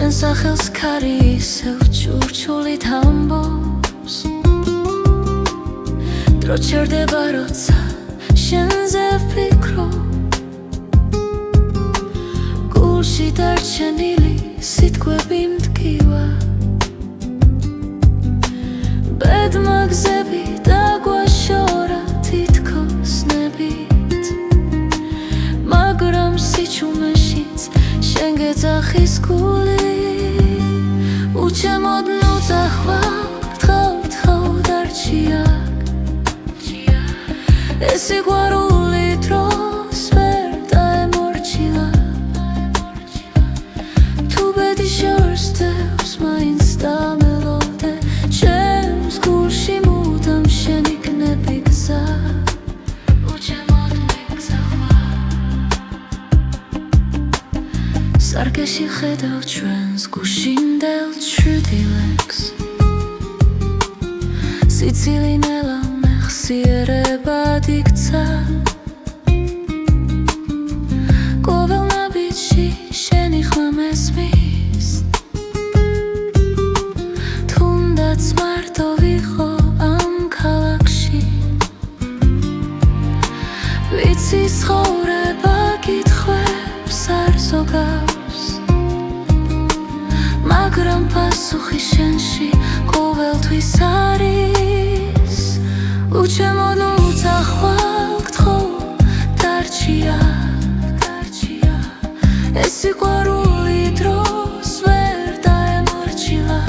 შენ სახელს ქარი ისევ ჭურჭულით ამბობს დრო ჩერდება როცა შენზე ვფიქრობ გულში დარჩენილი სიტყვები მტკივა ბედმა გზები დაგვაშორა თითქოს ნებით მაგრამ სიჩუმეშიც შენ გეძახის გული უჩემოდ ნუ წახვალ თხავ დარჩია ეს სიყვარული დროს ვერ დაემორჩილა თუ ბედი შორსდევს მაინც დამელოდე ჩემს გულში მუდამ შენ იქნები გზა უჩემოდ მიგზახვარ სარკეში ხედავ ჩვენს გუშინდელ ჩრდილებს სიცილინელა მეხსიერებად იქცა ყოველ ნაბიჯში შენი ხმა მესმის თუნდაც მარტო ვიყო ამ ქალაქში ვიცი ცხოვრება კითხვებს არ ზოგავს მაგრამ პასუხი შენში ყოველთვის არის უჩემოდ ნუ წახვალ გთხოვ დარჩია ეს სიყვარული დროს ვერ დაემორჩილა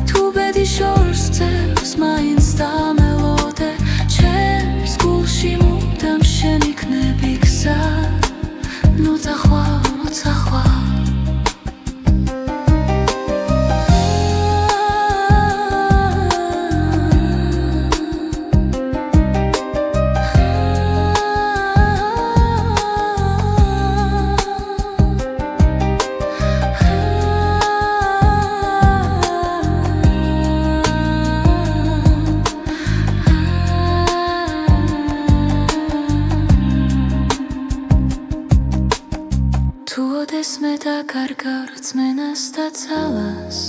თუ ბედი შორსდევს მაინც დამელოდე ჩემს გულში მუდამ შენ იქნები გზა ნუ წახვალ თუ ოდეს მე დაკარგავ რწმენას და ძალას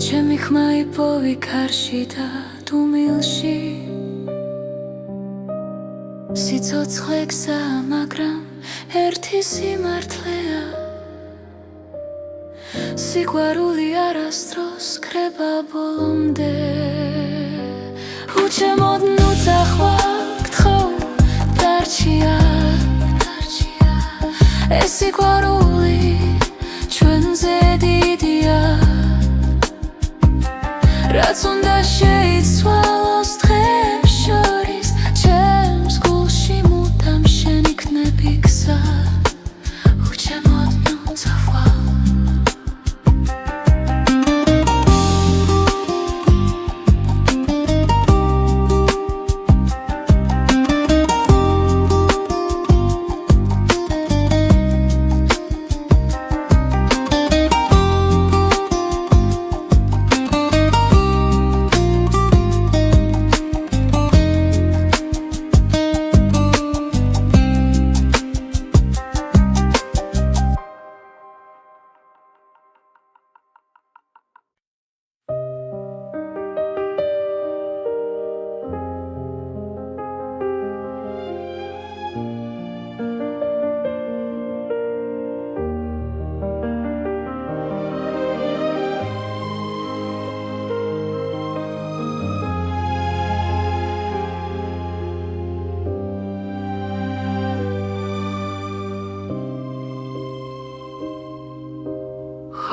ჩემი ხმა იპოვი ქარში და დუმილში სიცოცხლე გზაა მაგრამ ერთი სიმართლეა სიყვარული არასდროს ქრება ბოლომდე უჩემოდ ნუ წახვალ გთხოვ დარჩია ეს სიყვარული ჩვენზე დიდია რაც უნდა შეიცვალოს დღეებს შორის ჩემს გულში მუდამ შენ იქნები გზა უჩემოდ ნუ წახვალ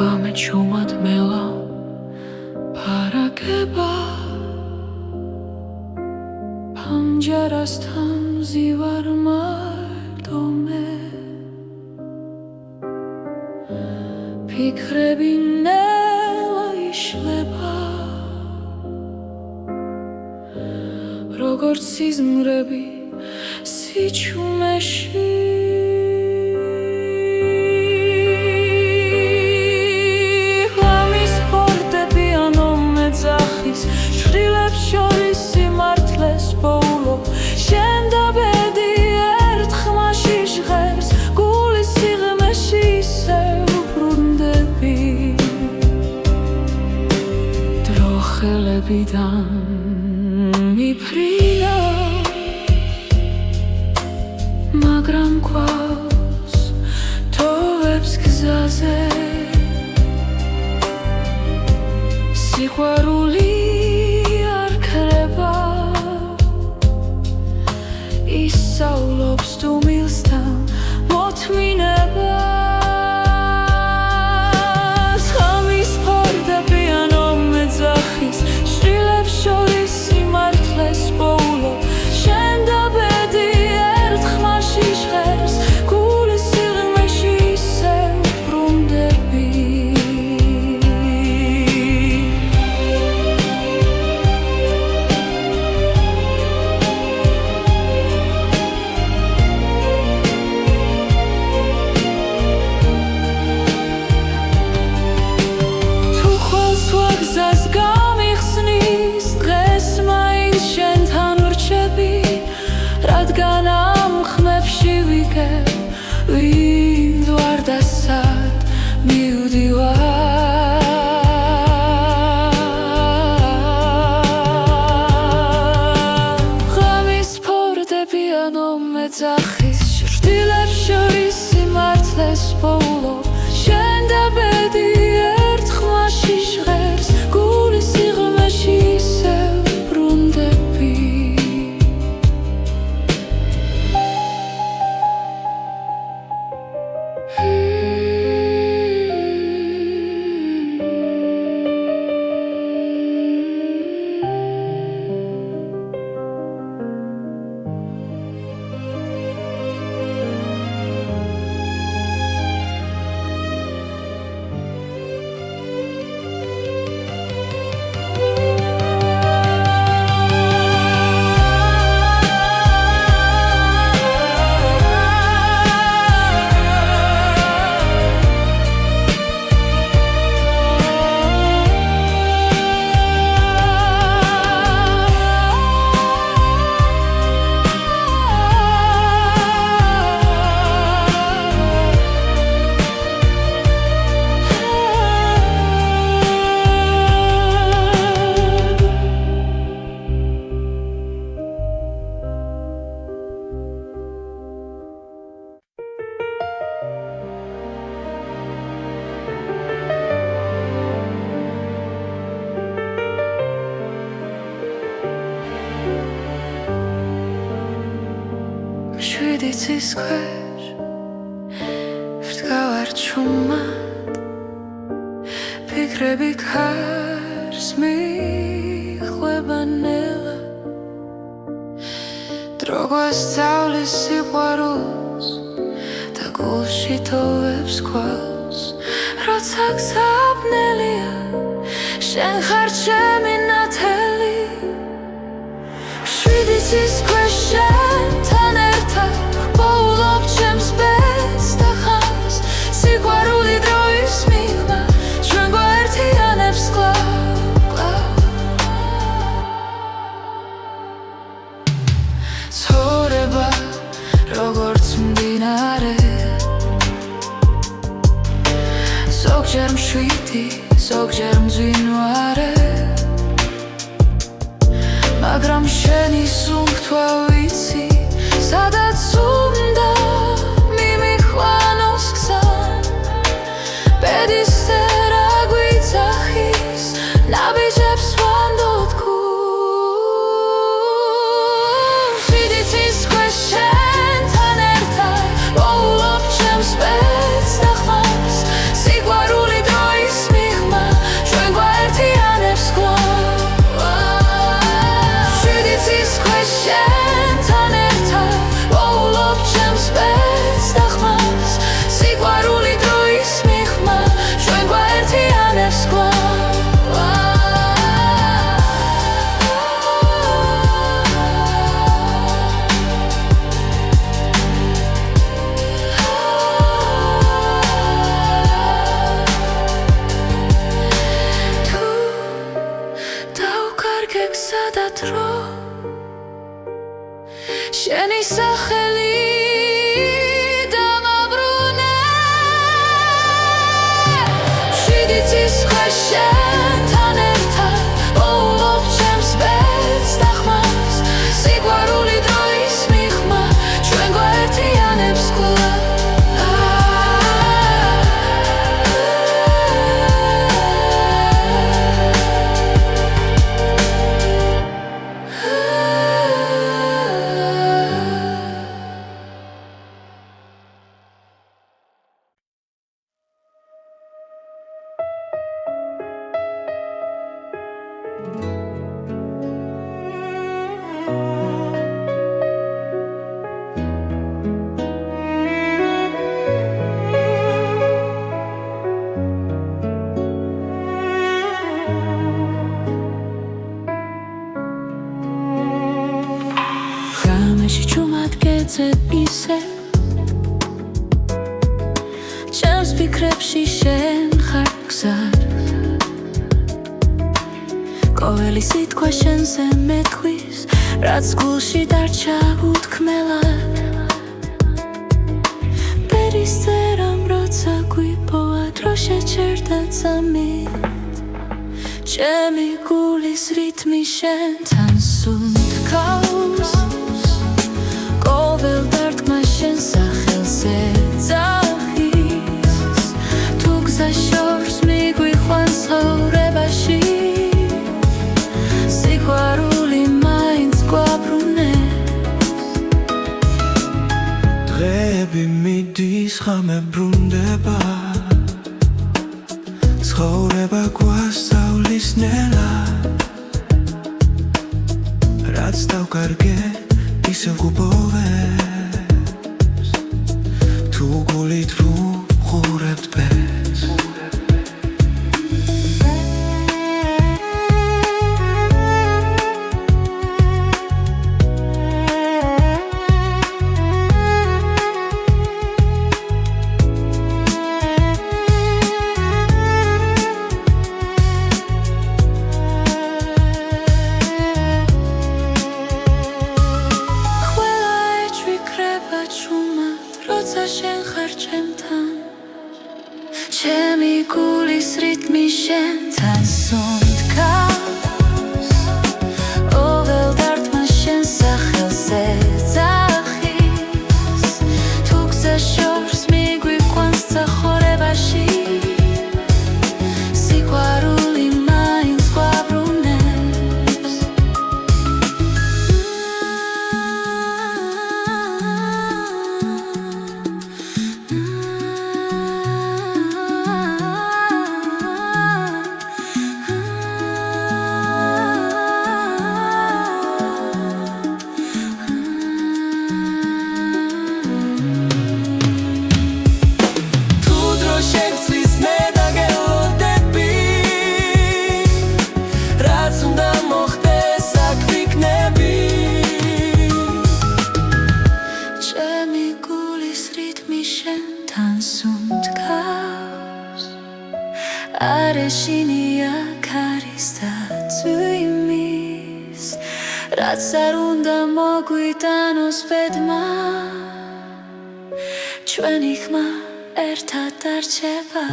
ხამე ჩუმად მელა პარაგება პანჯარასთან მზივარ მარტო მე ფიქრები ნელა იშლება როგორც სიზმრები სიჩუმეში შორის სიმართლეს პოულობ შენ და ბედი ერთ ხმაში ჟღერს გულის qalbidam miprina მაგრამ გვაქვს თოვებს გზაზე სიყვარული არ ქრება ისავლობს დუმილს და მოთმინებას ღამის ფარდაპირო მეძახის შრილებს შორის სიმართლეს პოულობ შენ და ბედი ერთ ხმაში ჟღერს გულის სიღრმეში ისევ ბრუნდები რადგან ამ ხმებში ვიგებ ვინ ვარ და სად მივდივარ ღამის ფორტეპიანო მეძახის შრდილებს შორის სიმართლეს პოულობ შენ და ბედი ერთ ხმაში ჟღერს გულის სიღრმეში ისევ ბრუნდები შვიდიცის ქვეშ ვდგავარ ჩუმად ფიქრები ქარს მიხვება ნელა დრო გვასწავლის სიყვარულს და გულში თოვებს გვალს როცა გზაბნელია შენ ხარ ჩემი ნათელი შვიდიცის ქვეშ შენთან ერთად პოულობ ჩემს ბედს და ხანს სიყვარული დროის მიღმა ჩვენ გვაერთიანებს კლავ ცხოვრება როგორც მდინარე ზოგჯერ მშვიდი ზოგჯერ მძვინვარე მაგრამ შენი სუნთქვა ვიცი სადაც უნდა მიმიხვანოს გზა ბედის წერა გვიძახის ნაბიჯებს ვანდოთ გულს შვიდიცის ქვეშ შენთან ერთად პოულობ ჩემს ბედს და ხმას სიყვარული დროის მიღმა ჩვენ გვაერთიანებს კლავ შენთან ერთად პოულობ ჩემს ბედს და ხმას სიყვარული დროის მიღმა ჩვენ გვაერთიანებს კლავ თუ დავკარგე გზა და დრო შენი სახელი დამაბრუნე შვიდიცის ქვეშ შენთან ერთად პოულობ ფიქრებში შენ ხარ გზად ყოველი სიტყვა შენზე მეთქვის რაც გულში დარჩა უთქმელად ბერის წერამ როცა გვიპოვა დრო შეჩერდა წამით ჩემი გულის რითმი შენთან სუნთქავს ყოველ დარტყმა შენ სახელზე ძახის თუ გზა შორს მიგვიყვანს ცხოვრებაში სიყვარული მაინც გვაბრუნებს დღეები მიდის ღამე ბრუნდება ცხოვრება გვასწავლის ნელად რაც დავკარგე ისევ გუბოვებს თუ გულით ვუყურებთ ბეს ჩემი გულის რითმი შენთან სუნთქავს ყოველ დარტყმა შენ სახელზე ძახის თუ გზა შორს მიგვიყვანს ცხოვრებაში სიყვარული მაინც გვაბრუნებს არეშინია ქარის და წვიმის რაც არ უნდა მოგვიტანოს ბედმა ჩვენი ხმა ერთად დარჩება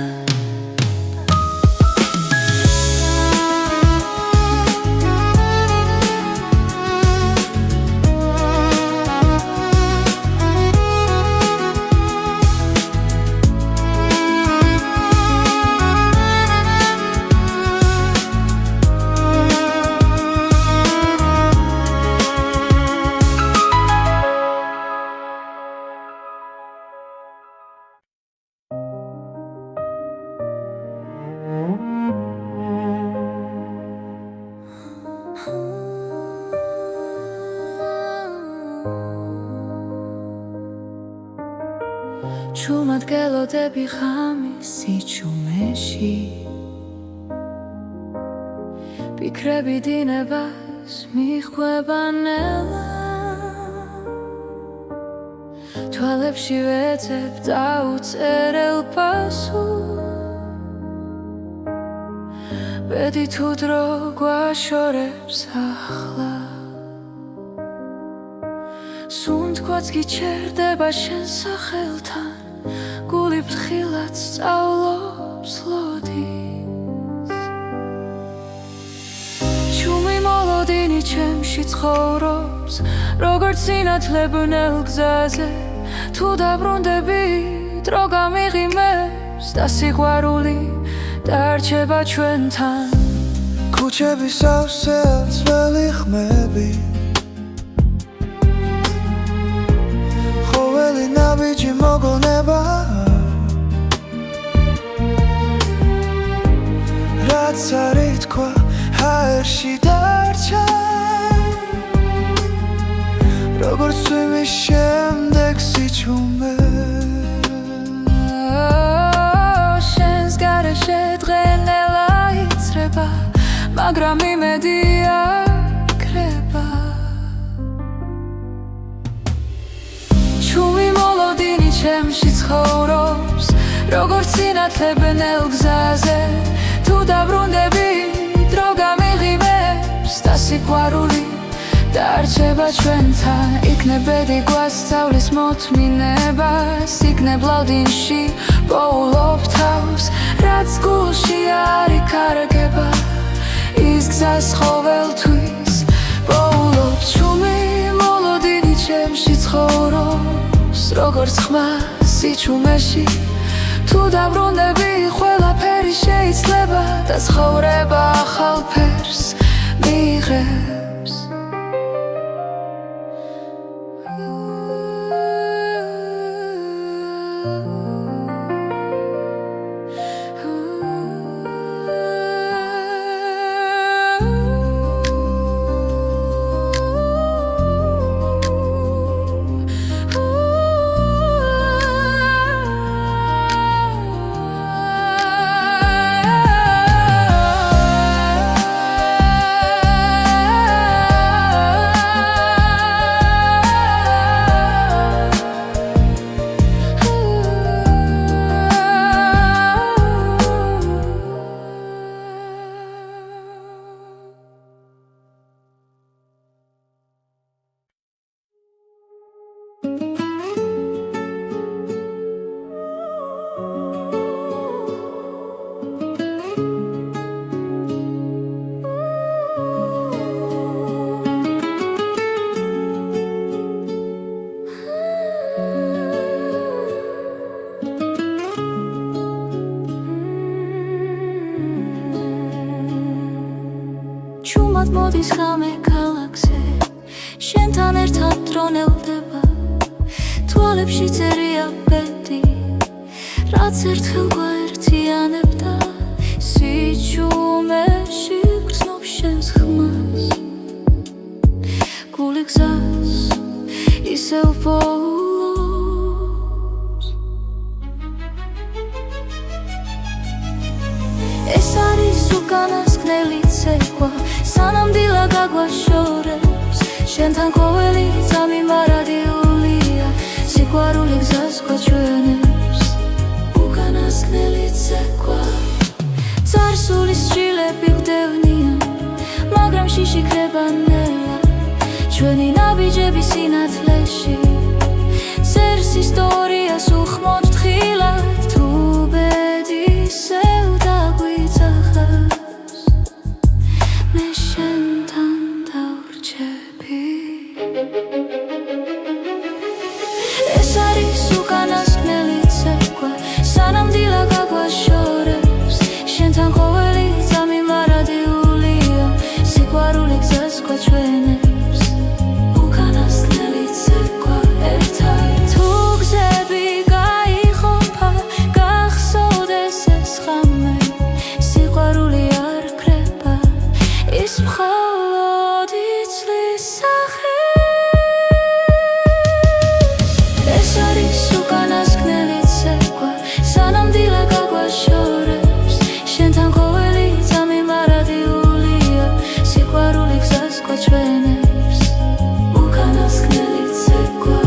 ჩუმად გელოდები ღამის სიჩუმეში ფიქრები დინებას მიხვება ნელა თვალებში ვეძებ დაუწერელ პასუხს ბედი თუ დრო გვაშორებს ახლა სუნთქვაც გიჩერდება შენ სახელთან გული ფრთხილად სწავლობს ლოდის ჩუმი მოლოდინი ჩემში ცხოვრობს როგორც სინათლებნელ გზაზე თუ დაბრუნდები დრო გამიღიმებს და სიყვარული დარჩება ჩვენთან ქუჩების სავსე ძველი ხმები ხოველი ნაბიჯი მოგონება რაც არ ითქვა ჰაერში დარჩა როგორც წვიმის შემდეგ სიჩუმე შენს გარეშე დღენელა იცრება მაგრამ იმედი აქრება ჩემში ცხოვრობს როგორც ინათლებნელ გზაზე თუ დაბრუნდები დრო გამიღიმებს და სიყვარული დარჩება ჩვენთან იქნებ ბედი გვასწავლის მოთმინებას იქნებ ლავდინში პოულობ თავს რაც გულში არ იკარგება ის გზას ყოველთვის პოულობ ჩუმი მოლოდინი ჩემში ცხოვრობს როგორც ხმა სიჩუმეში თუ დაბრუნდები ყველაფერი შეიძლება და ცხოვრება ახალ ფერს მიიღებს ჩუმად მოდის ღამე ქალაქზე შენთან ერთად დრონელდება თვალებში წერია ბედი რაც ერთხელ გვაერთიანებდა სიჩუმეში გრძნობ შენს ხმას გული გზას ისევ პოულობს ეს არის უკანასკნელი ცეკვა სანამდვილა გაგვაშორებს შენთან ყოველი წამი მარადიულია სიყვარული გზას გვაჩვენებს უკანასკნელი ცეკვა წარსულის შილები გვდევნიან მაგრამ შიშიქრება ნელა ჩვენი ნაბიჯები სინათლეში წერს ისტორიას უხმოდ თხილად თუ ბედი ისევ დაგვიძახავს მე შენთან დავრჩები ეს არის უკანასკნელი ცეკვა სანამდვილა გაგვაშორებს შენთან ყოველი წამი მარადიულია სიყვარული გზას გვაჩვენებს უკანასკნელი ცეკვა ერთად თუ გზები გაიყოფა გახსოვდეს ეს ღამე სიყვარული არ კრება ის მხოლოდ იცლის სახეს ეს არის უკანასკნელი ცეკვა სანამდვილა გაგვაშორებს შენთან ყოველი წამი მარადიულია სიყვარული გზას გვაჩვენებს უკანასკნელი ცეკვა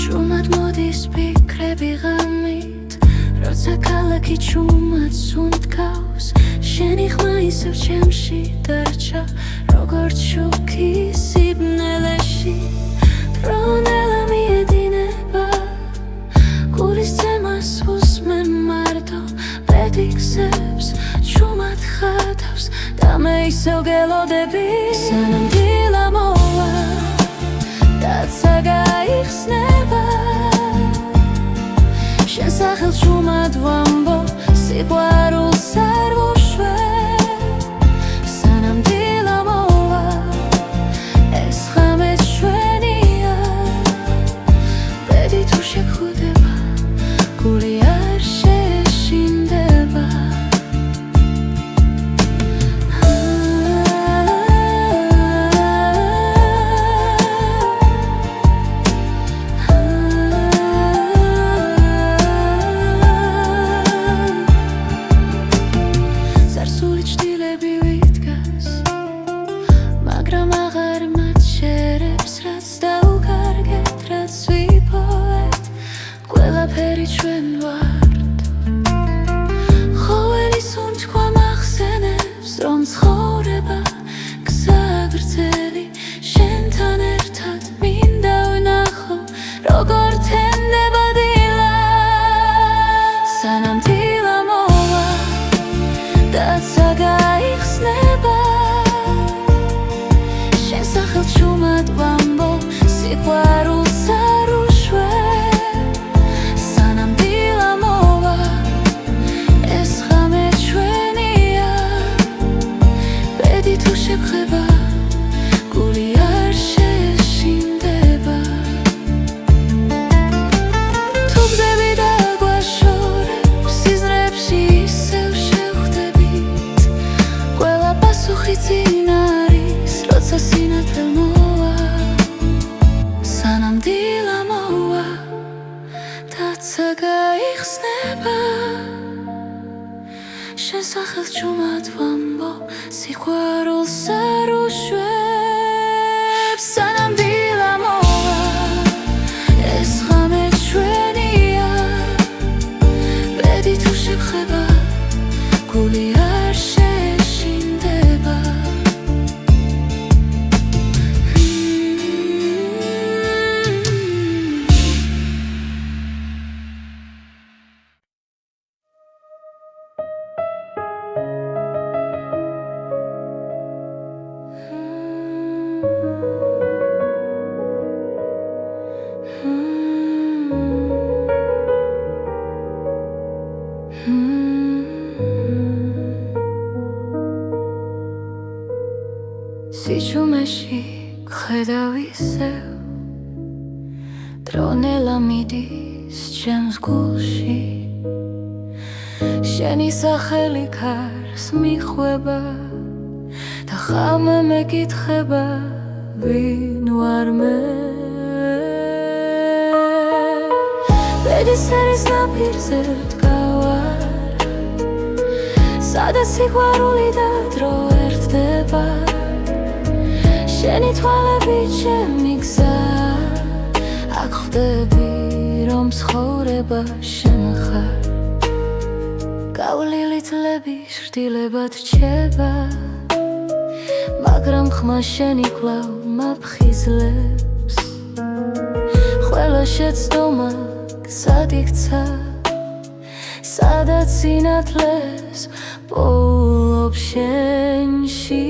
ჩუმად მოდის ფიქრები ღამით როცა ქალაქი ჩუმად სუნთქავს შენი ხმა ისევ ჩემში დარჩა როგორც შუქი სიბნელეში დრონელა მიედინება გულის ძემას უსმენ მარტო ბედი გზებს ჩუმად ხატავს და მე ისევ გელოდები სანამდვილა მოვა დაცა გაიხსნება შენ სახელს ჩუმად ვამბობ სიყვარულს არ ვუშვებ სანამდვილა ჩვენ ვართ ყოველის უნჩქვა მახსენებს რომ ცხოვრება გზა გრძელი შენთან ერთად მინდა ვნახო როგორ თენდება დილა სანამ დილა მოვა და ცა გაიხსნება შენ სახელს შუმად ვამბო სიყვარულს არ უშვებ სანამ დილა მოვა ეს ღამე ჩვენია ბედი თუ შეგხება გული არ შეშინდება თუ გზები დაგვაშორებ სიზმრებში ისევ შევხვდებით ყველა პასუხი წინ არის როცა სინათლე მოვა სანამ დილა მოვა და ცა გაიხსნება შენ სახელს ჩუმად ვამბო სიყვარულს არ უშვებ სანამ დილა მოვა ეს ღამე ჩვენია ბედი თუ შეგხება გული არ შეშინდება სიჩუმეში გხედავ ისევ დრო ნელა მიდის ჩემს გულში შენი სახელი ქარს მიხვება და ხამე მეკითხება ვინ ვარ მე ბედის ერის ნაპირზე ვდგავარ სადაც სიყვარული და დრო ერთდება შენი თვალებით ჩემი გზა აქ ხვდები რომ ცხოვრება შენ ხარ გავლილი წლები შრდილებად რჩება მაგრამ ხმა შენი კვლავ მაფხიზლებს ყველა შეცდომა გზად იქცა სადაც სინათლეს პოულობ შენში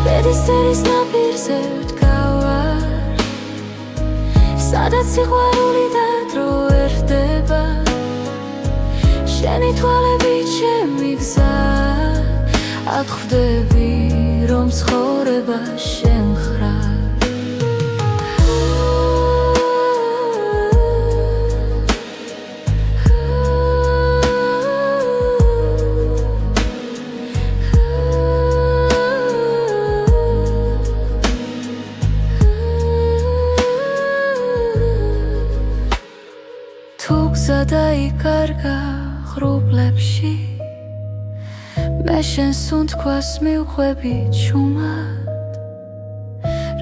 ბედის ერის ნაპირზე ვდგავარ სადაც სიყვარული და დრო ერთდება შენი თვალებით ჩემი გზა აქ ხვდები რომ ცხოვრება შენ ხარ გზა დაიკარგა ღრუბლებში მე შენს უთქვას მივხვები ჩუმად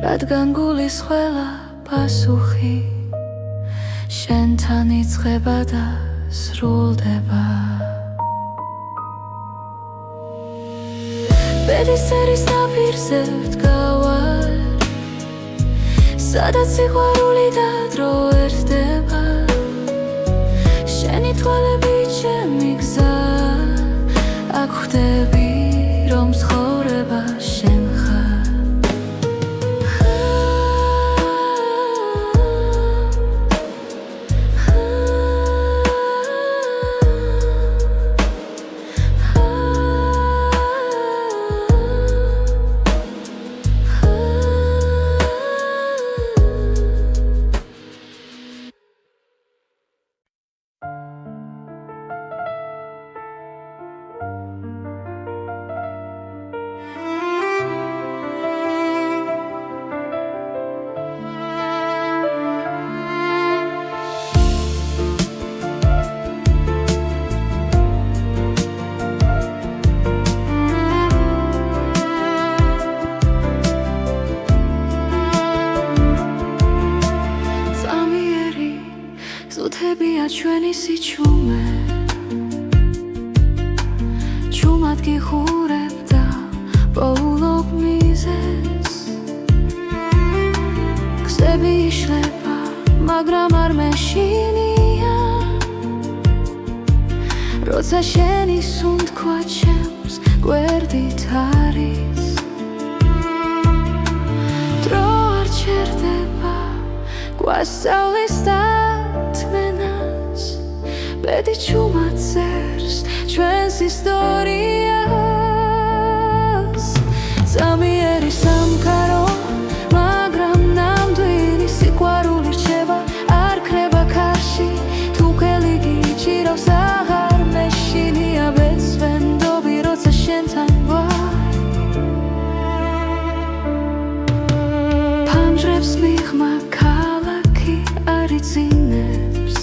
რადგან გულის ყველა პასუხი შენთან იწყება და სრულდება ბედის ერის ნაპირზე ვდგავარ სადაც სიყვარული და დრო ერთდება შენი თვალებით ჩემი გზა აქ ხვდები რომ ცხოვრება შენ ხარ ჩვენი სიჩუმე ჩუმად გიხურებ და პოულობ მიზეს გზები იშლება მაგრამ არ მეშინია როცა შენი სუნთქვა ჩემს გვერდით არის დრო არ ჩერდება გვასწავლის დათმენას ბედი ჩუმად წერს ჩვენს ისტორიას წამიერი სამყარო მაგრამ ნამდვილი სიყვარული რჩება არ ქრება ქარში თუ ხელი გიჭირავს აღარ მეშინია ბეწვენდობი როცა შენთან ვარ ფანჯრებს მიღმა ქალაქი არ იძინებს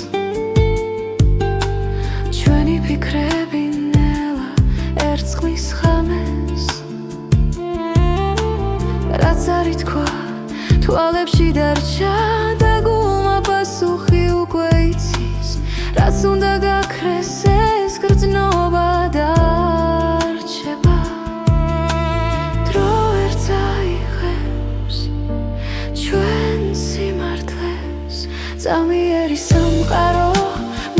ჩვენი ფიქრები ნელა ერწყმის ხამეს რაც არ ითქვა თვალებში დარჩა და გულმა პასუხი უკვე იცის რაც უნდა გაქრეს ეს გრძნობა დარჩება დრო ვერ წაიღებს ჩვენ სიმართლეს წამიერი სამყარო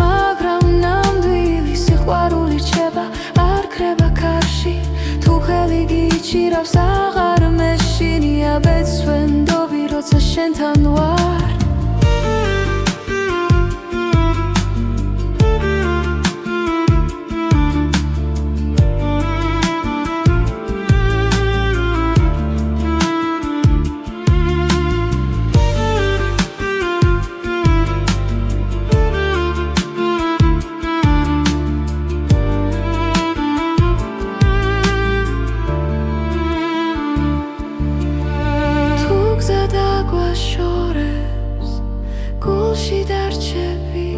მაგრამ ნამდვილი სიყვარული რჩება არ ქრება ქარში თუ ხელი გიჭირავს აღარ მეშინია ბეწვენდობი როცა შენთან ვარ გულში დარჩები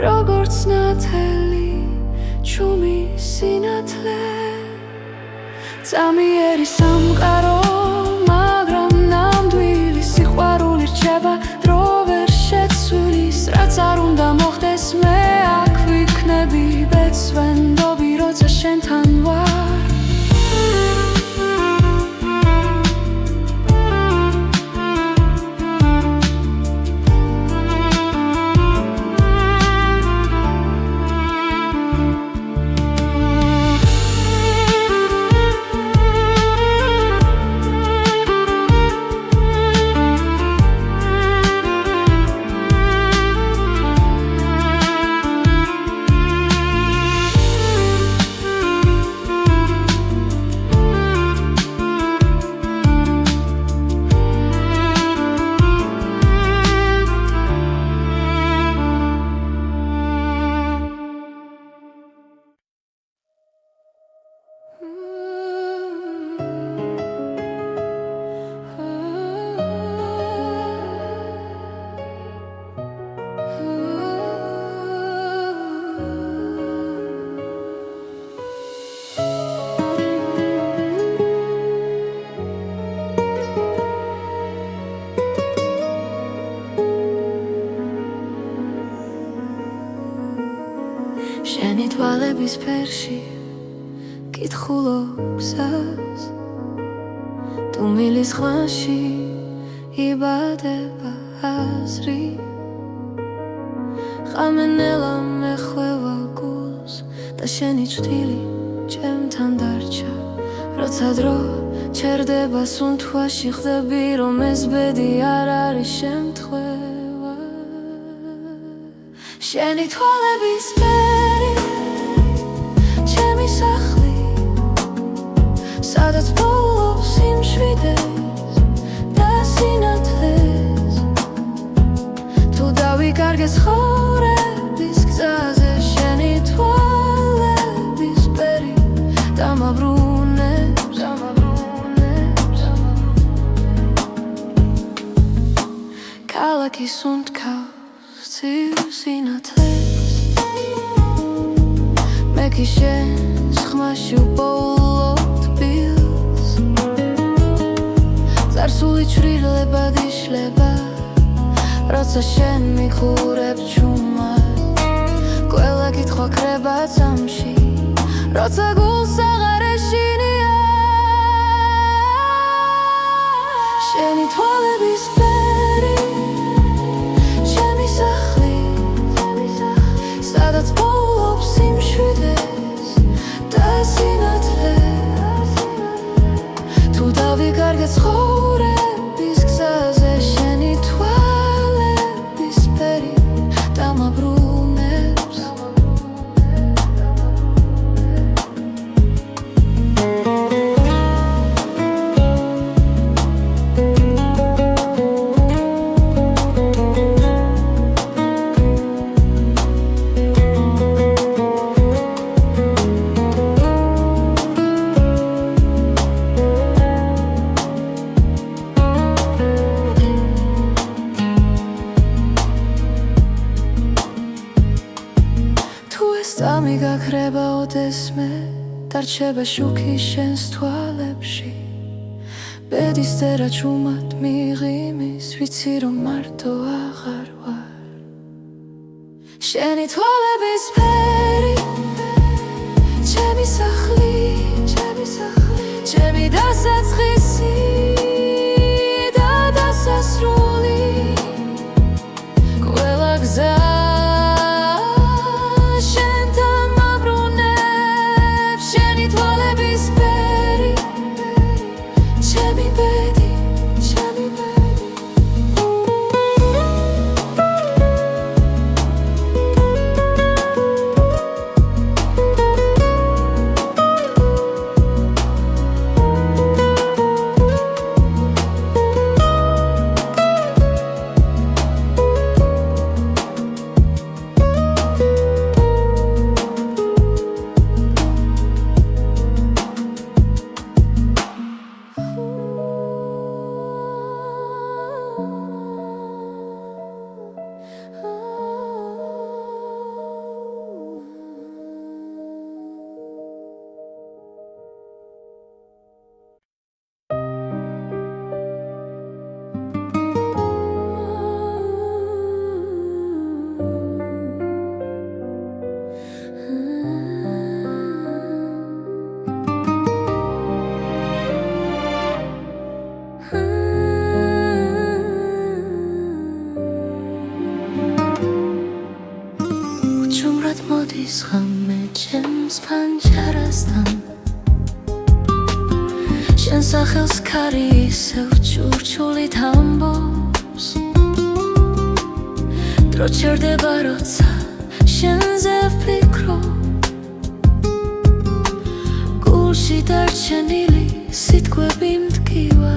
როგორც ნათელი ჩუმი სინათლე წამიერი სამყარო მაგრამ ნამდვილი სიყვარული რჩება დრო ვერ შეცვლის რაც არ უნდა მოხდეს მე აქ ვიქნები ბეწვენდობი როცა შენთან ვარ შენი თვალების ფერში კითხულობ გზას თუ მილის ხვანში იბადება აზრი ხამენელა მეხვევა გულს და შენი ჭრილი ჩემთან დარჩა როცა დრო ჩერდება სუნთქვაში ხდები რომ ეს ბედი არ არის შემთხვევა შენი თვალების ფერი ჩემი სახლი სადაც პოულობს სიმშვიდეს და სინათლეს თუ დავიკარგე ცხოვრების გზაზე შენი თვალების ფერი დამაბრუნებს ქალაქი სუნთქავს ცივ სინათლეს მე კი შენს ხმაში უპოულობ თბილს წარსული ჩრდილებად იშლება როცა შენ მიხურებ ჩუმად ყველა კითხვა ქრება წამში როცა გულს აღარ ეშინია შენი თვალების ფერი ჩემი სახლი სადაც პოულობს სიმშვიდეს და სინათლე თუ დავიკარგე ცხოვრების გზაზე შენი თვალების ფერი დამაბრუნებს Სამი გაქრება ოდესმე დარჩება შუქი შენს თვალებში ბედის წერა ჩუმად მიღიმის ვიცი რომ მარტო აღარ ვარ შენი თვალების ფერი ჩემი სახლი ჩემი დასაწყისი და დასასრული ყველა გზა მოდის ღამე ჩემს ფანჯარასთან შენ სახელს ქარი ისევ ჩურჩულით ამბობს დრო ჩერდება როცა შენზე ვფიქრობ გულში დარჩენილი სიტყვები მტკივა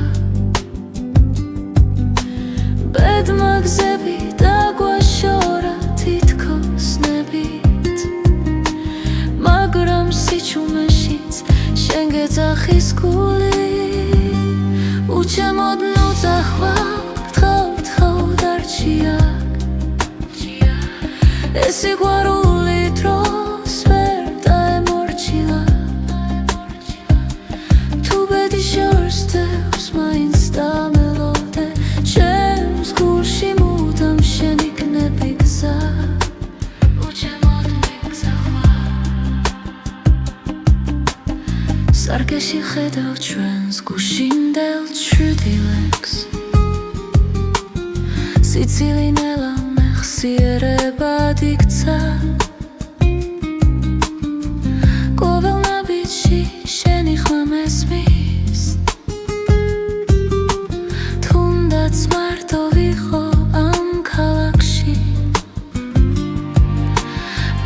ბედმა გზები დაგვაშორა თითქოს ნებით მაგრამ სიჩუმეშიც შენ გეძახის გული უჩემოდ ნუძახვალ თხავ დარჩია ეს სიყვარული დროს ვერ დაემორჩილა თუ ბედი შორსდევს მაინც დამელოდე ჩემს გულში მუდამ შენ იქნები გზა უჩემოდ მიგზახვარ სარკეში ხედავ ჩვენს გუშინდელ ჩრდილებს სიცილინელა მეხსიერებად იქცა ყოველ ნაბიჯში შენი ხმა მესმის თუნდაც მარტო ვიყო ამ ქალაქში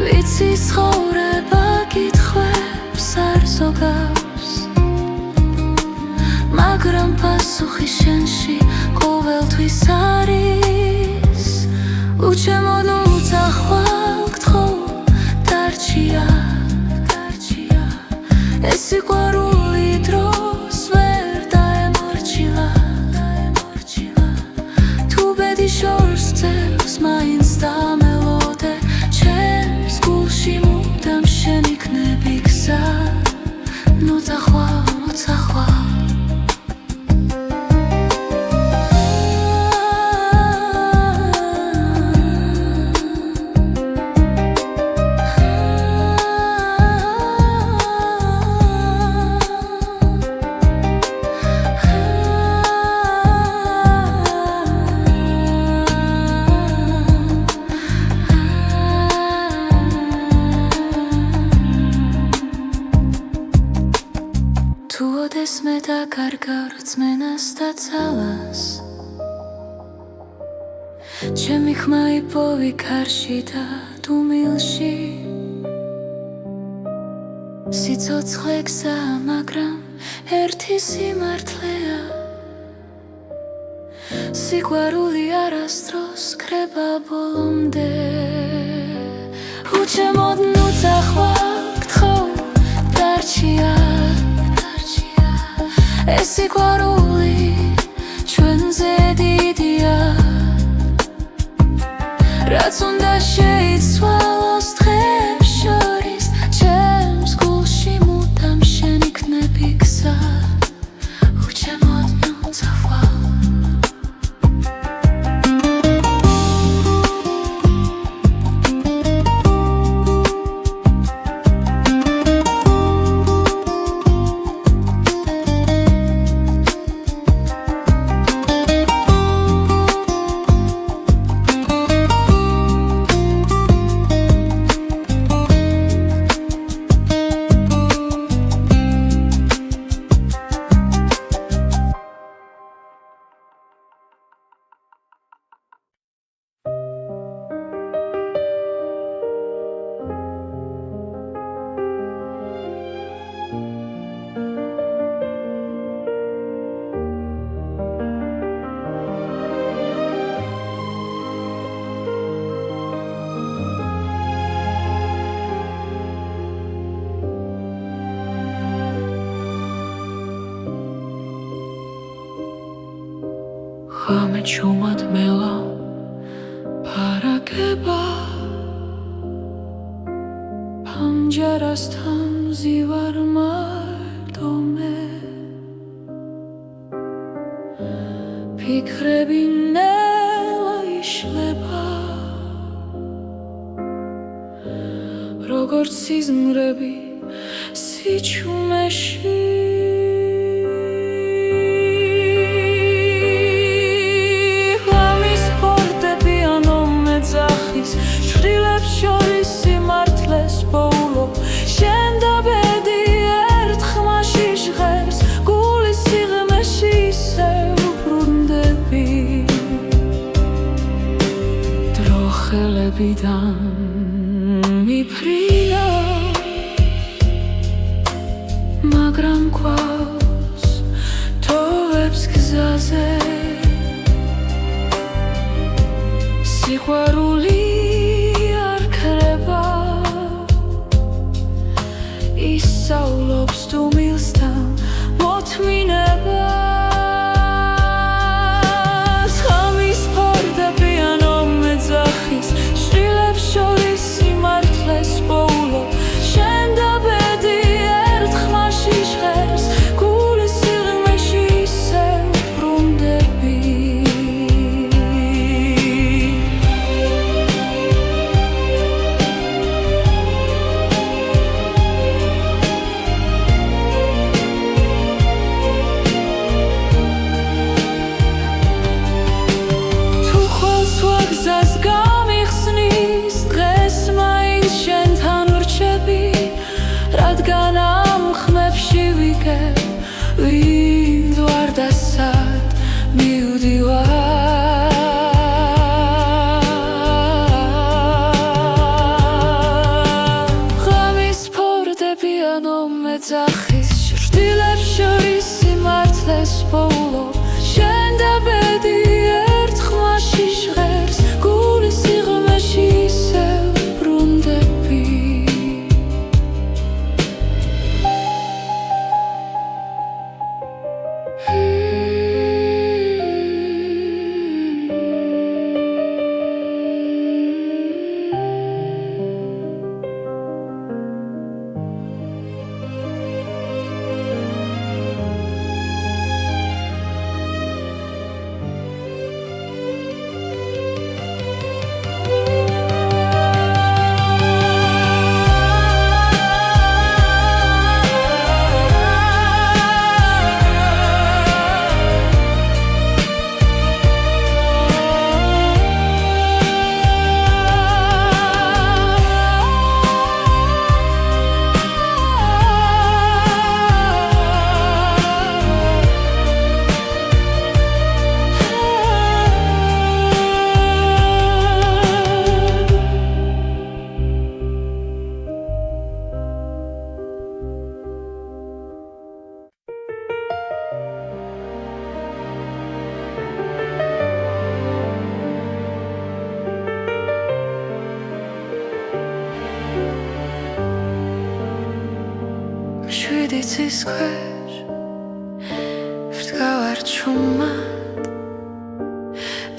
ვიცი ცხოვრება კითხვებს არ ზოგავს მაგრამ პასუხი შენში ყოველთვის არის უჩემოდ უძახვალ გთხოვ დარჩია ეს სიყვარული დროს ვერ დაემორჩილა თუ ბედი შორსდევს მაინც დამელოდე ჩემს გულში მუდამ შენ იქნები გზა ნუძახვალ თუ ოდეს მე დაკარგავ რწმენას და ძალას ჩემი ხმა იპოვი ქარში და დუმილში სიცოცხლე გზაა, მაგრამ ერთი სიმართლეა სიყვარული არასდროს ქრება ბოლომდე უჩემოდ ნუ წახვალ გთხოვ დარჩია ეს სიყვარული ჩვენზე დიდია რაც უნდა შეიცვალოს დღეებს შორის ჩემს გულში მუდამ შენ იქნები გზა უჩემოდ ნუ წახვალ ღამე ჩუმად მელა ფარაგება პანჯარასთან მზივარ მარტო მე ფიქრები ნელა იშლება როგორც სიზმრები სიჩუმეში ხელებიდან მიფრინა მაგრამ გვაქვს თოვებს გზაზე სიყვარული არ ქრება ისავლობს დუმილს და მოთმინებას მიწის ქვეშ ვდგავარ ჩუმად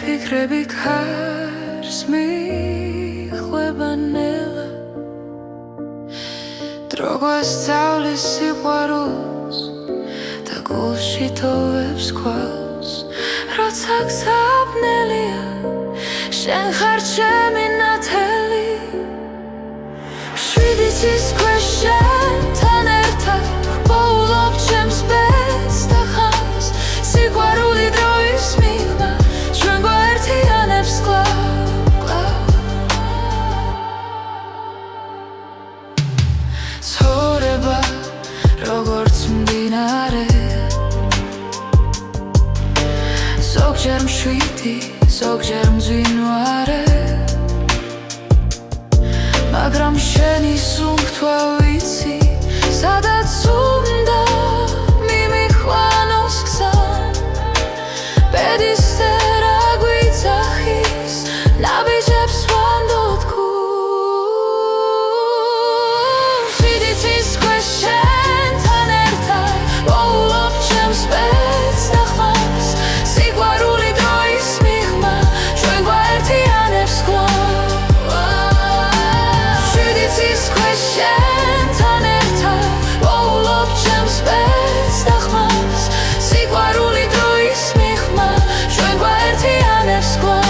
ფიქრები ქარს მიხვება ნელა დრო გვასწავლის სიყვარულს და გულში თოვებს ქვალს როცა გზაბნელია შენ ხარ ჩემი ნათელი მშვიდი ცის ქვეშ შენთან ერთად ვპოულობ ჩემს ბედს და ხანს სიყვარული დროის მიღმა ჩვენ გვაერთიანებს კვლავ ცხოვრება როგორც მდინარე ზოგჯერ მშვიდი ზოგჯერ მძვინვარე მაგრამ შენი სუნთქვა ვიცი სადაც უნდა მიმიხვანოს გზა ბედისწერა გვიძახის ნაბიჯებს ვანდოთ ქუს მშვიდი ცის ქვეშ შენთან ერთად ვოულობ ჩემს ბედს და ხმას სიყვარული დროის მიღმა ჩვენ გვაერთიანებს კვლავ შენთან ერთად ვოულობ ჩემს ბედს და ხმას სიყვარული დროის მიღმა ჩვენ გვაერთიანებს კვლავ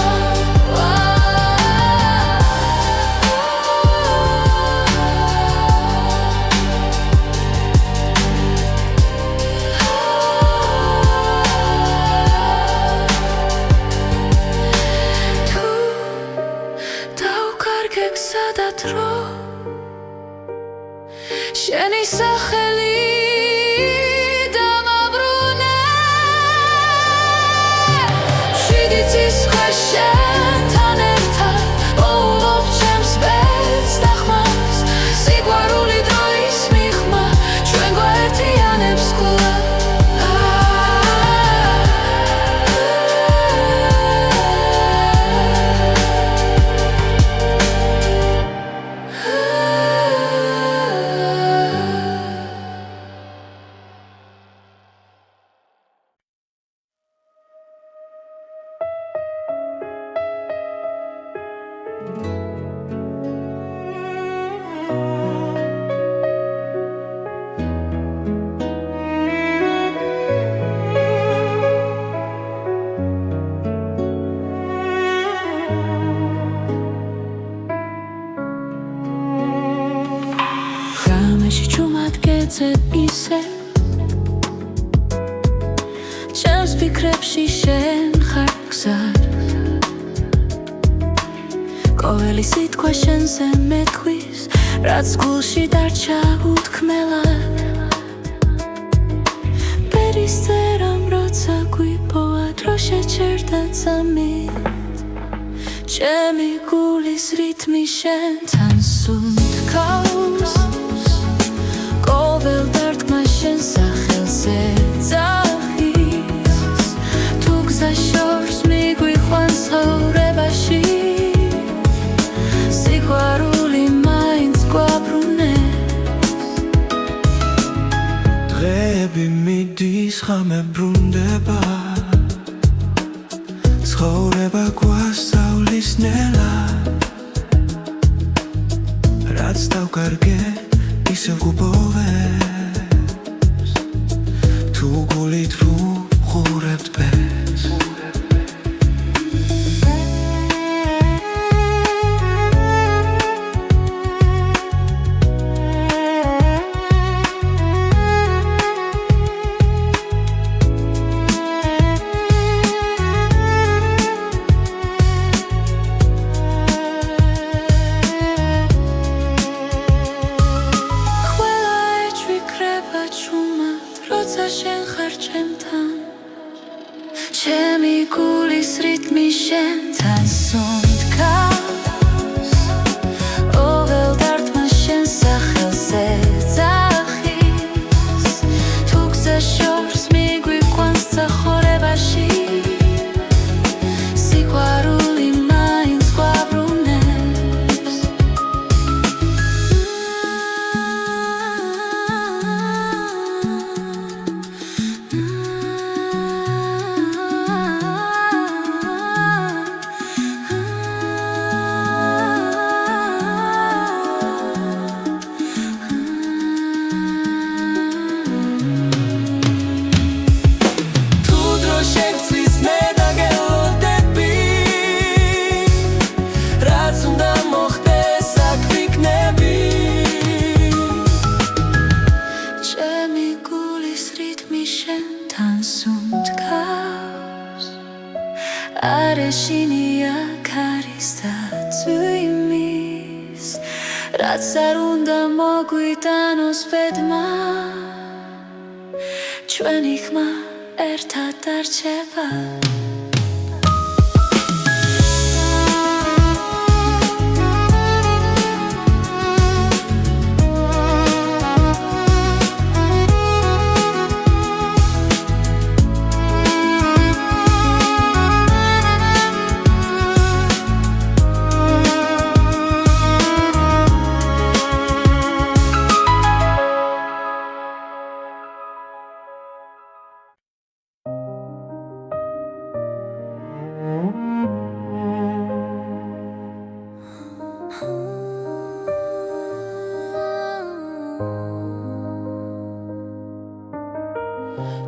თუ დავკარგე გზა და დრო შენი სახელი დამაბრუნე მშვიდი ცის ქვეშ შენთან ერთად ვოულობ ჩემს ბედს და ხმას სიყვარული დროის მიღმა ჩვენ გვაერთიანებს კვლავ ისე ჩემს ფიქრებში შენ ხარ გზად ყოველი სიტყვა შენზე მეთქვის რაც გულში დარჩა უთქმელად ბედისწერამ როცა გვიპოვა დრო შეჩერდა წამით ჩემი გულის რითმი შენთან სუნთქავს ყოველ დარტყმა შენ სახელზე ძახის თუ გზა შორს მიგვიყვანს ცხოვრებაში სიყვარული მაინც გვაბრუნებს დღეები მიდის ხამე ბრუნდება ცხოვრება გვასწავლის ნელა რაც დავკარგე ისევ გუბოვებს თუ გულით ვუყურებთ ბედს ჩემი გულის რითმი შენთან სუნთქავს ყოველ დარტყმა შენ სახელზე ძახის თუ გზა შორს მიგვიყვანს ცხოვრებაში სიყვარული მაინც გვაბრუნებს ჩემი გულის რიტმი შენთან სუნთქავს არ ეშინია ქარის და წვიმის რაც არ უნდა მოგვიტანოს ბედმა ჩვენი ხმა ერთად დარჩება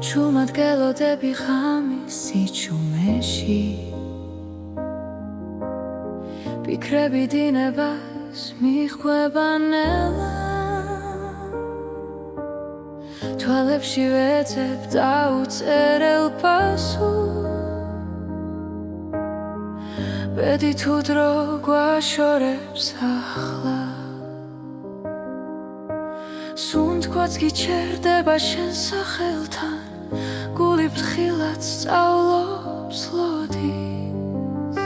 ჩუმად გელოდები ღამის სიჩუმეში ფიქრები დინებას მიხვება ნელა თვალებში ვეძებ დაუწერელ პასუხს ბედი თუ დრო გვაშორებს ახლა სუნთქვაც გიჩერდება შენ სახელთან გული ფრთხილად სწავლობს ლოდის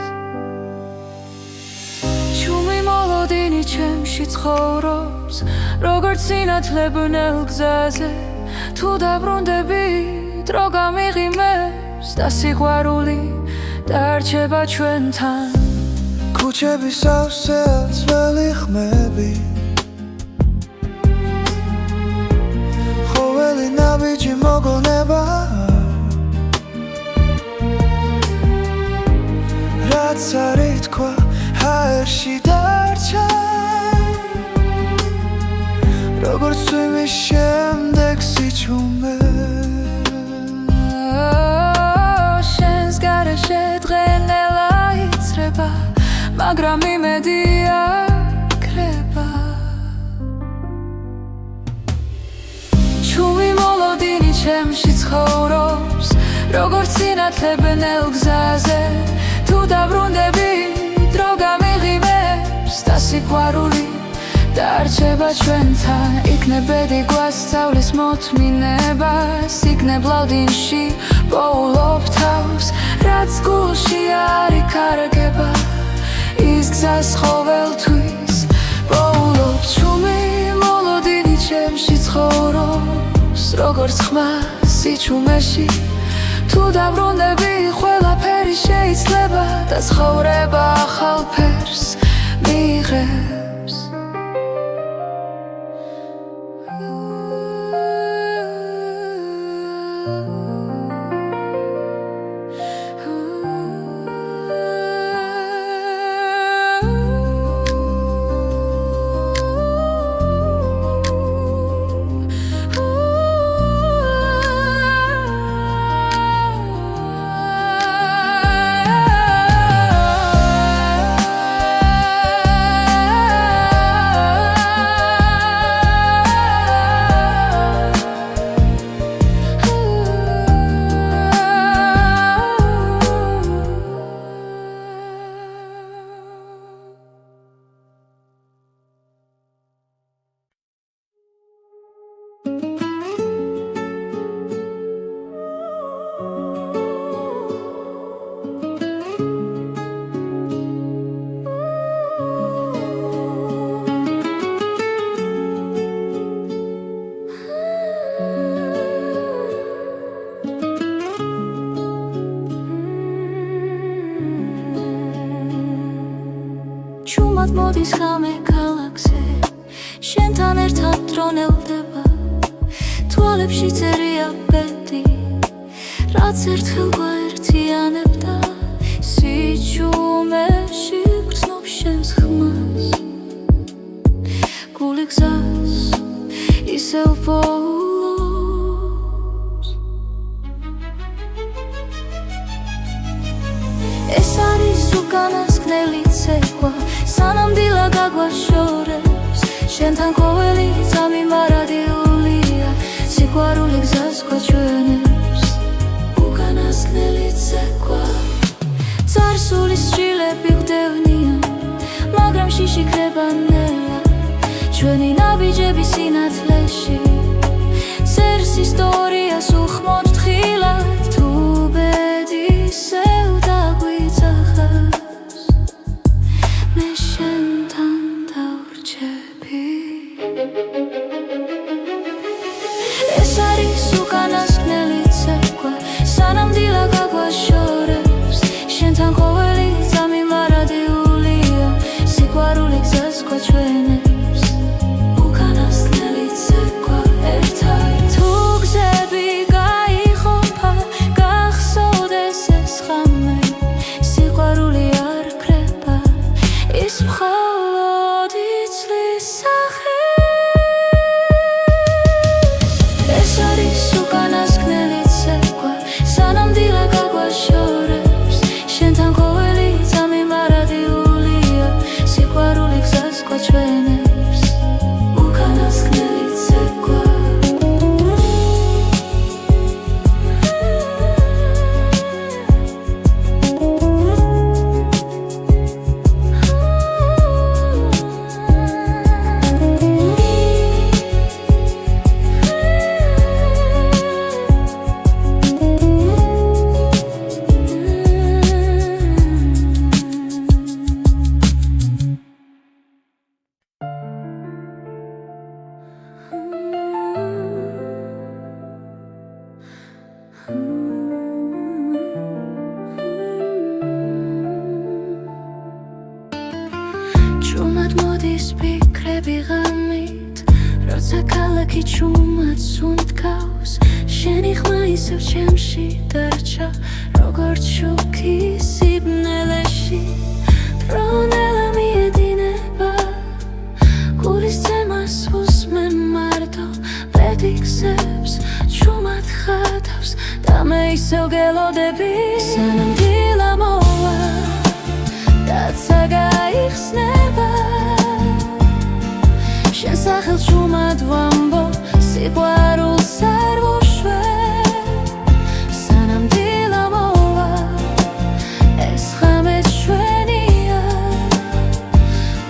ჩუმი მოლოდინი ჩემში ცხოვრობს როგორც სინათლებნელ გზაზე თუ დაბრუნდები დრო გამიღიმებს და სიყვარული დარჩება ჩვენთან ქუჩების სავსე ძველი ხმები ხოველი ნაბიჯი მოგონება რაც არ ითქვა ჰაერში დარჩა როგორც წვიმის შემდეგ სიჩუმე შენს გარეშე დღენელა იცრება მაგრამ იმედია კრება ჩუმი მოლოდინი ჩემში ცხოვრობს როგორც სინათლებნელ გზაზე თუ დაბრუნდები დრო გამიღიმებს და სიყვარული დარჩება ჩვენთან იქნებ ბედი გვასწავლის მოთმინებას იქნებ ლავდინში პოულობ თავს რაც გულში არ იკარგება ის გზას ყოველთვის პოულობს ჩუმი მოლოდინი ჩემში ცხოვრობს როგორც ხმა სიჩუმეში თუ დაბრუნდები ყველაფერი შეიძლება და ცხოვრება ახალ ფერს მიიღებს ჩუმად მოდის ხამე ქალაქზე შენთან ერთად დრონელდება თვალებში წერია ბედი რაც ერთხელ გვაერთიანებდა სიჩუმეში გრძნობს შენს ხმას გული გზას ისევ პოულობს ეს არის უკანასკნელი ცეკვა სანამდვილა გაგვაშორებს შენთან ყოველი წამი მარადიულია სიყვარული სიყვარულში შიქრება ნელა ჩვენი ნაბიჯები სინათლეში წერს ისტორიას უხმოდ თხილად თუ ბედისევ დაგვიძახავს მე შენთან დავრჩები ეს არის უკანასკნელი ცეკვა სანამ დილა გაგვაშორებს შენთან ყოველი ძამი მარადიულია სიყვარული გზას გვაჩვენებს უკანასკნელი ცეკვა ერთად თუ გზები გაიყოფა გახსოვდეს ეს ღამე სიყვარული არ კრება ის მხოლოდ იცლის სახეს ეს არის უკანასკნელი ცეკვა სანამ დილა გაგვაშორებს შენთან ყოველი ძამი მარადიულია სიყვარული გზას გვაჩვენებს უკანასკნელი ცეკვა ჭუმად მოდის ფიქრები ღამით როცა ქალაქი ჭუმად სუნთქავს შენი ხმა ისევ ჩემში დარჩა როგორც შუქი სიბნელეში დრონელა მიედინება გულის ძემას უსმენ მარტო პედიქსებს ჭუმად ხატავს და მე ისევ გელოდები სანამ დილა მოვა დაცა გაიხსნება შენ სახელს ჭუმად ვამბობ სიყვარულს არ ვუშვებ სანამ დილა მოვა ეს ღამე ჩვენია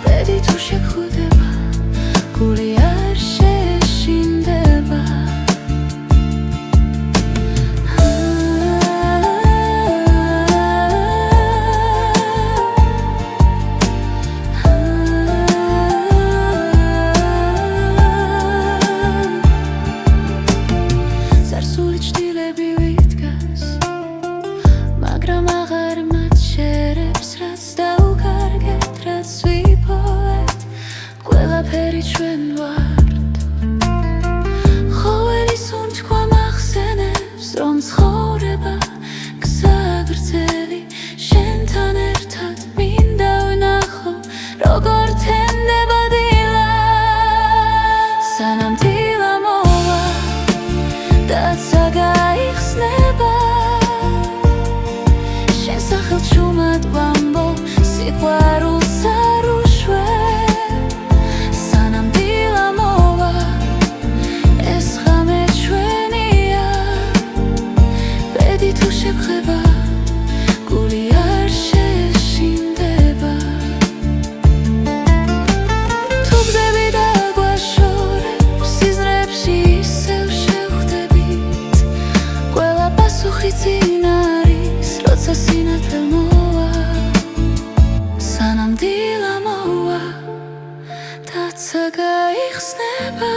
ბედი თუ შეგხვდება გული არ შეშინდება ჩვენ ვართ ყოველი სუნთქვა მახსენებს რომ ცხოვრება გზა გრძელი შენთან ერთად მინდა ვნახო როგორ თენდება დილა სანამ დილა მოვა დაცა გაიხსნება შენ სახელს ჭუმად ვამბობ სიყვარულს არ ვუშვებ თუ შეგხვდება გული არ შეშინდება თუ გზები დაგვაშორებს სიზმრებში ისევ შევხვდებით ყველა პასუხი წინ არის როცა სინათლე მოვა სანამ დილა მოვა დაცა გაიხსნება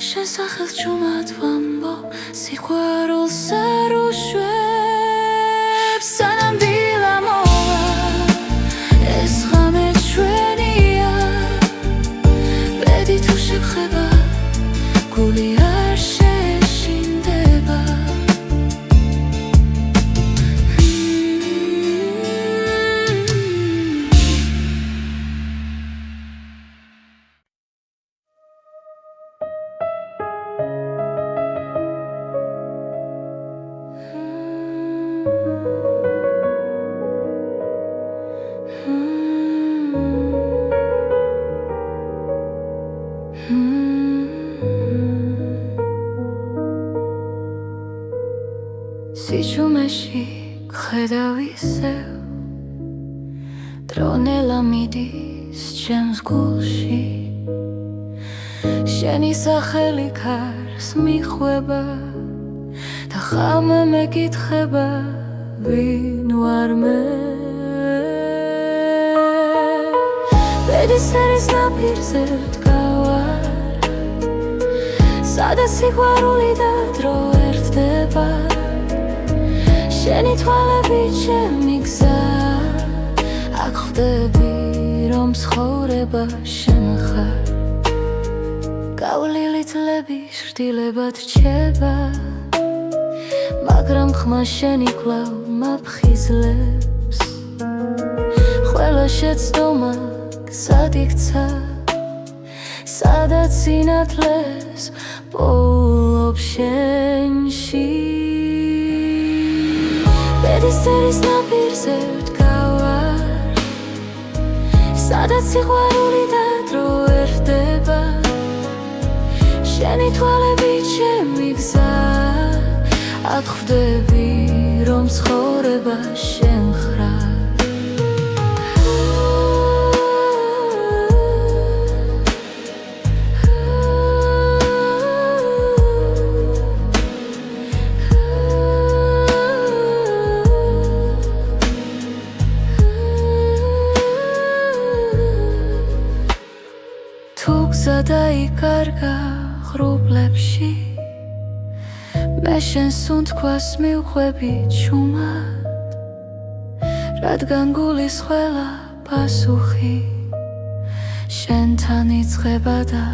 შენ სახელს ჭუმად ვამბობ სიყვარულს არ ვუშვებ სანამ დილა მოვა ეს ღამე ჩვენია ბედი თუ შეგხვდება გული არ შეშინდება სიჩუმეში გხედავ ისევ რონელა მიდის ჩემს გულში შენი სახელი ქარს მიხვება და ხამე მეკითხება ვინ ვარ მე ბედისერის ნაპირზე ვდგავარ სადაც სიყვარული და დრო ერთდება შენი თვალები ჩემი გზა აქ ხვდები რომ ცხოვრება შენ ხარ გავლილი წლები შრდილებად რჩება მაგრამ ხმა შენი კვლავ მაფხიზლებს ყველა შეცდომა გზად იქცა სადაც სინათლეს პოულობ შენში ბედისერის ნაპირზე ვდგავარ სადაც სიყვარული და დრო ერთდება შენი თვალები ჩემი გზა აქ ხვდები რომ ცხოვრება შენ ხარ თუ გზა დაიკარგა ღრუბლებში მე შენ სუნთქვას მივხვები ჩუმად რადგან გულის ყველა პასუხი შენთან იწყება და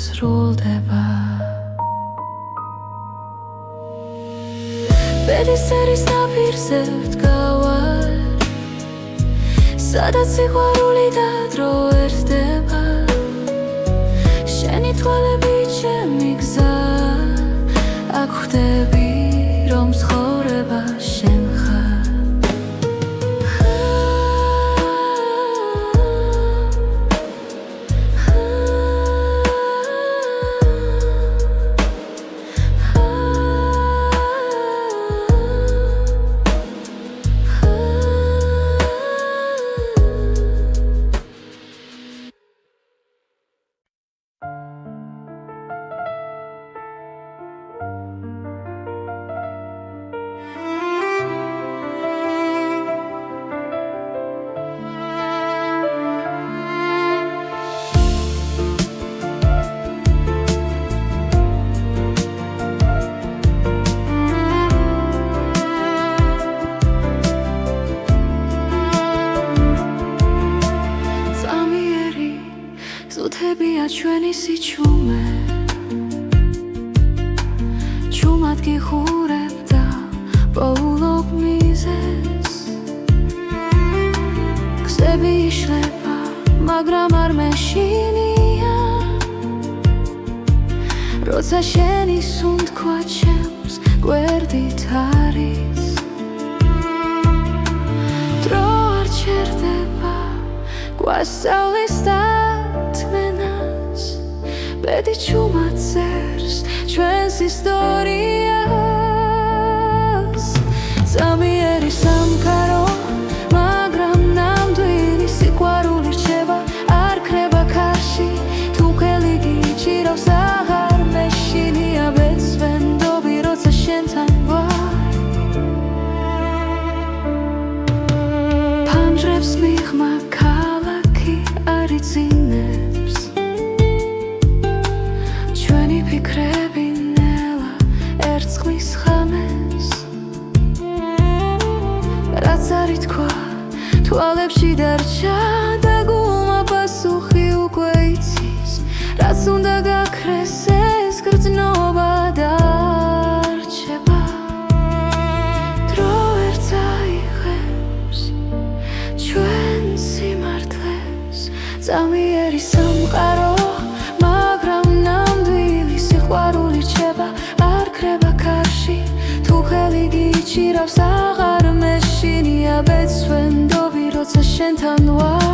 სრულდება ბედისერის ნაპირზე ვდგავარ სადაც სიყვარული და დრო ერთდება შენი თვალები ჩემი გზა აქ ხვდები რომ ცხოვრება შენ ხარ ჩვენი სიჩუმე ჩუმად გიხურებ და პოულობ მიზეს გზები იშლება მაგრამ არ მეშინია როცა შენი სუნთქვა ჩემს გვერდით არის დრო არ ჩერდება გვასწავლის ბედი ჩუმად წერს ჩვენს ისტორიას ზამიერი სამყარო მაგრამ ნამდვილი სიყვარული რჩება არ ქრება ქარში თუ ხელი გიჭირავს აღარ მეშინია ბეცვენდობი როცა შენთან ვარ ფანჯრებს მიღმა ქალაქი არ იცინებს ფიქრები ნელა ერწყმის ხამეს რაც არ ითქვა თვალებში დარჩა და გულმა პასუხი უკვე იცის რაც უნდა გაქრეს ეს გრძნობა დარჩება დრო ვერ წაიღებს ჩვენ სიმართლეს ზამიერი სამყარო სიყვარული რჩება არ ქრება ქარში თუ ხელი გიჭირავს აღარ მეშინია ბეცვენდობი როცა შენთან ვარ